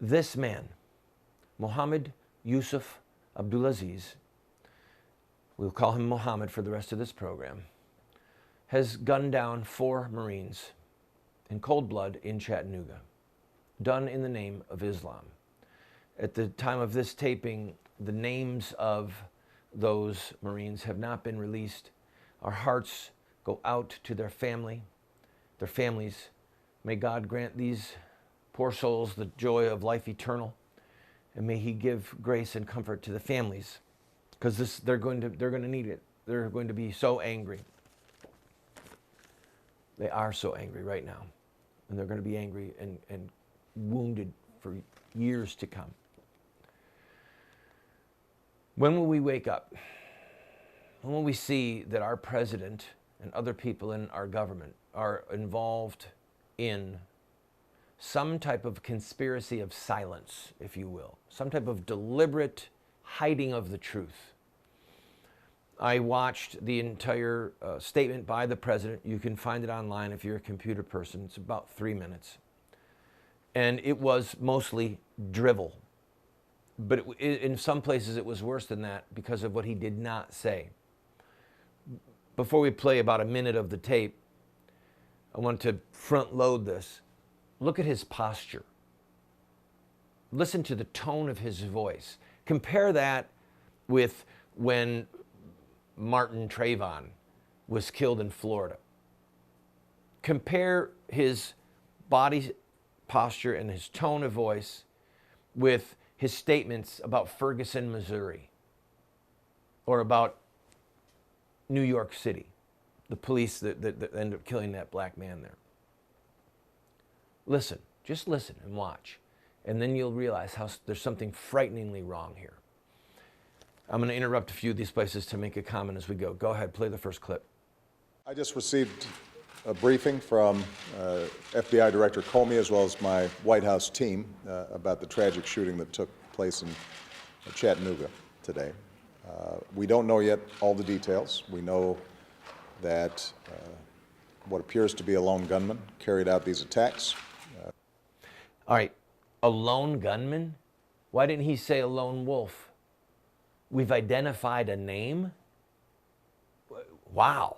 This man, Mohammed Yusuf Abdulaziz, we'll call him Mohammed for the rest of this program, has gunned down 4 Marines in cold blood in Chattanooga, done in the name of Islam. At the time of this taping, the names of those Marines have not been released. Our hearts go out to their families. May God grant these poor souls the joy of life eternal, and may He give grace and comfort to the families, because they're going to need it. They're going to be so angry. They are so angry right now, and they're going to be angry and wounded for years to come. When will we wake up? When will we see that our president and other people in our government are involved in some type of conspiracy of silence, if you will, some type of deliberate hiding of the truth? I watched the entire statement by the president. You can find it online if you're a computer person. It's about 3 minutes. And it was mostly drivel. But in some places it was worse than that because of what he did not say. Before we play about a minute of the tape, I want to front load this. Look at his posture. Listen to the tone of his voice. Compare that with when Martin Trayvon was killed in Florida. Compare his body posture and his tone of voice with his statements about Ferguson, Missouri, or about New York City, the police that ended up killing that black man there. Listen, just listen and watch, and then you'll realize how there's something frighteningly wrong here. I'm going to interrupt a few of these places to make a comment as we go. Go ahead, play the first clip. I just received a briefing from FBI Director Comey as well as my White House team about the tragic shooting that took place in Chattanooga today. We don't know yet all the details. We know that what appears to be a lone gunman carried out these attacks. All right, a lone gunman? Why didn't he say a lone wolf? We've identified a name? Wow.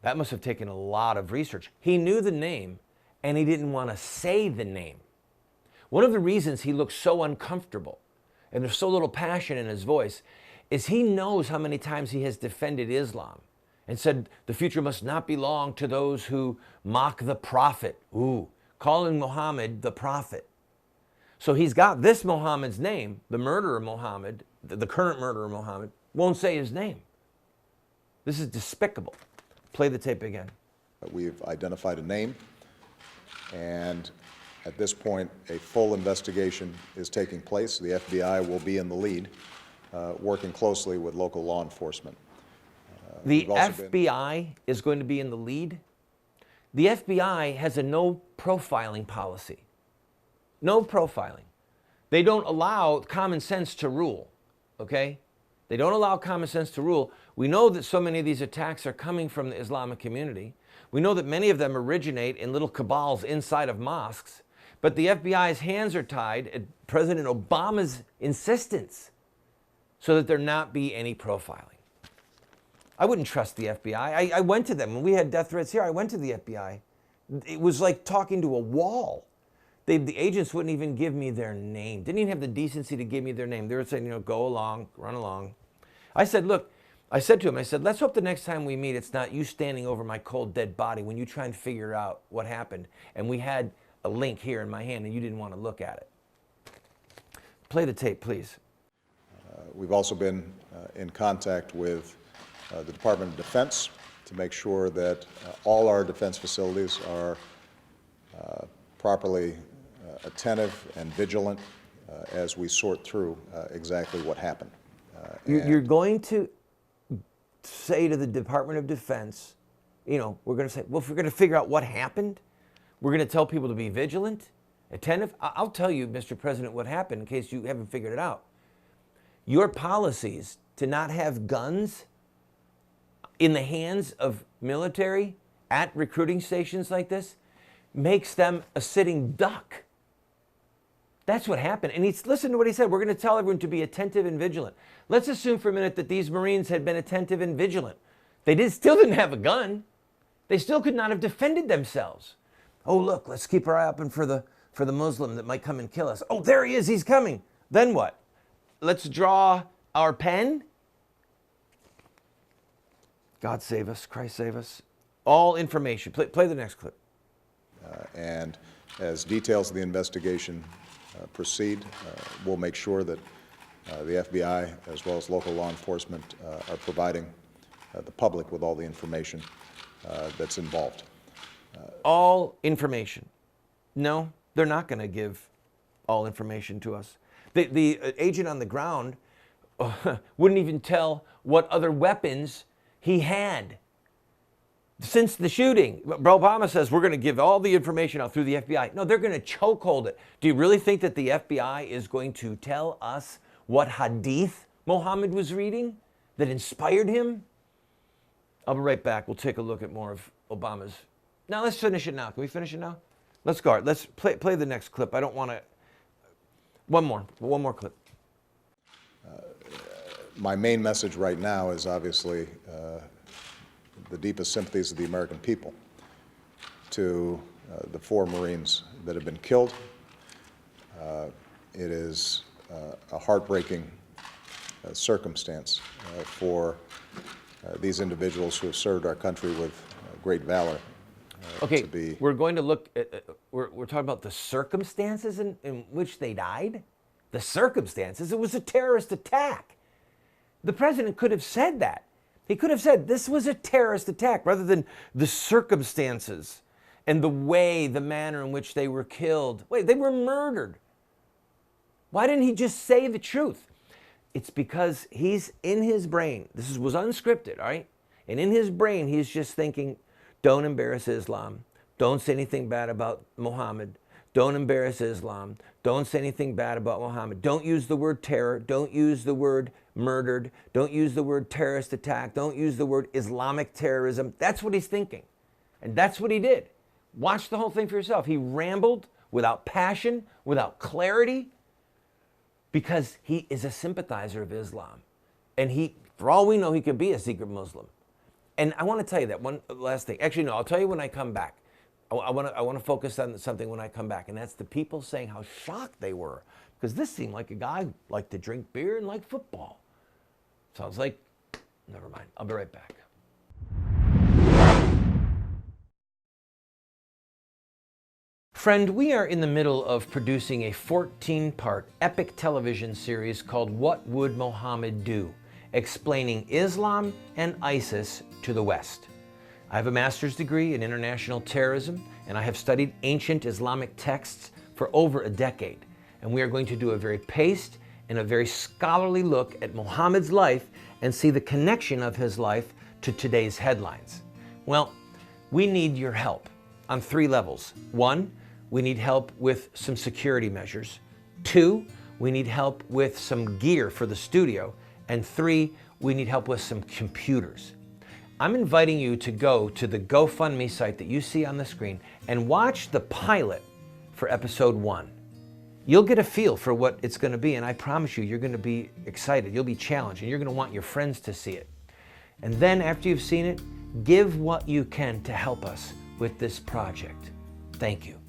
That must have taken a lot of research. He knew the name, and he didn't want to say the name. One of the reasons he looks so uncomfortable, and there's so little passion in his voice, is he knows how many times he has defended Islam and said the future must not belong to those who mock the prophet. Ooh, calling Muhammad the prophet. So he's got this Muhammad's name, the murderer Muhammad, the current murderer Muhammad, won't say his name. This is despicable. Play the tape again. We've identified a name, and at this point, a full investigation is taking place. The FBI will be in the lead, working closely with local law enforcement. The FBI is going to be in the lead? The FBI has a no profiling policy. No profiling. They don't allow common sense to rule, okay? They don't allow common sense to rule. We know that so many of these attacks are coming from the Islamic community. We know that many of them originate in little cabals inside of mosques. But the FBI's hands are tied at President Obama's insistence so that there not be any profiling. I wouldn't trust the FBI. I went to them. When we had death threats here, I went to the FBI. It was like talking to a wall. The agents wouldn't even give me their name. Didn't even have the decency to give me their name. They were saying, go along, run along. I said, look, I said to him, let's hope the next time we meet, it's not you standing over my cold, dead body when you try and figure out what happened. And we had a link here in my hand and you didn't want to look at it. Play the tape, please. We've also been in contact with the Department of Defense to make sure that all our defense facilities are properly attentive and vigilant as we sort through exactly what happened. You're going to say to the Department of Defense, we're going to say, well, if we're going to figure out what happened, we're going to tell people to be vigilant, attentive. I'll tell you, Mr. President, what happened in case you haven't figured it out. Your policies to not have guns in the hands of military at recruiting stations like this makes them a sitting duck. That's what happened. And listen to what he said. We're going to tell everyone to be attentive and vigilant. Let's assume for a minute that these Marines had been attentive and vigilant. Still didn't have a gun. They still could not have defended themselves. Oh, look, let's keep our eye open for the Muslim that might come and kill us. Oh, there he is. He's coming. Then what? Let's draw our pen. God save us. Christ save us. All information. Play the next clip. And as details of the investigation proceed, we'll make sure that the FBI, as well as local law enforcement, are providing the public with all the information that's involved. All information. No, they're not going to give all information to us. The agent on the ground wouldn't even tell what other weapons he had. Since the shooting, Obama says we're going to give all the information out through the FBI. No, they're going to chokehold it. Do you really think that the FBI is going to tell us what hadith Muhammad was reading that inspired him? I'll be right back. We'll take a look at more of Obama's. Now let's finish it now. Can we finish it now? Let's go. Let's play the next clip. I don't want to. One more clip. My main message right now is obviously the deepest sympathies of the American people to the 4 Marines that have been killed. It is a heartbreaking circumstance for these individuals who have served our country with great valor. Okay, we're going to look at, we're talking about the circumstances in which they died. The circumstances, it was a terrorist attack. The president could have said that. He could have said this was a terrorist attack rather than the circumstances and the manner in which they were killed. Wait, they were murdered. Why didn't he just say the truth? It's because he's in his brain. This was unscripted, all right? And in his brain, he's just thinking, don't embarrass Islam. Don't say anything bad about Muhammad. Don't embarrass Islam. Don't say anything bad about Muhammad. Don't use the word terror. Don't use the word murdered. Don't use the word terrorist attack. Don't use the word Islamic terrorism. That's what he's thinking. And that's what he did. Watch the whole thing for yourself. He rambled without passion, without clarity, because he is a sympathizer of Islam. And he, for all we know, he could be a secret Muslim. And I want to tell you that one last thing. Actually, no, I'll tell you when I come back. I want to focus on something when I come back, and that's the people saying how shocked they were, because this seemed like a guy who liked to drink beer and liked football. Sounds like, never mind. I'll be right back. Friend, we are in the middle of producing a 14-part epic television series called What Would Muhammad Do?, explaining Islam and ISIS to the West. I have a master's degree in international terrorism, and I have studied ancient Islamic texts for over a decade. And we are going to do a very paced and a very scholarly look at Muhammad's life and see the connection of his life to today's headlines. Well, we need your help on 3 levels. 1, we need help with some security measures. 2, we need help with some gear for the studio. And 3, we need help with some computers. I'm inviting you to go to the GoFundMe site that you see on the screen and watch the pilot for episode 1. You'll get a feel for what it's going to be, and I promise you, you're going to be excited. You'll be challenged, and you're going to want your friends to see it. And then after you've seen it, give what you can to help us with this project. Thank you.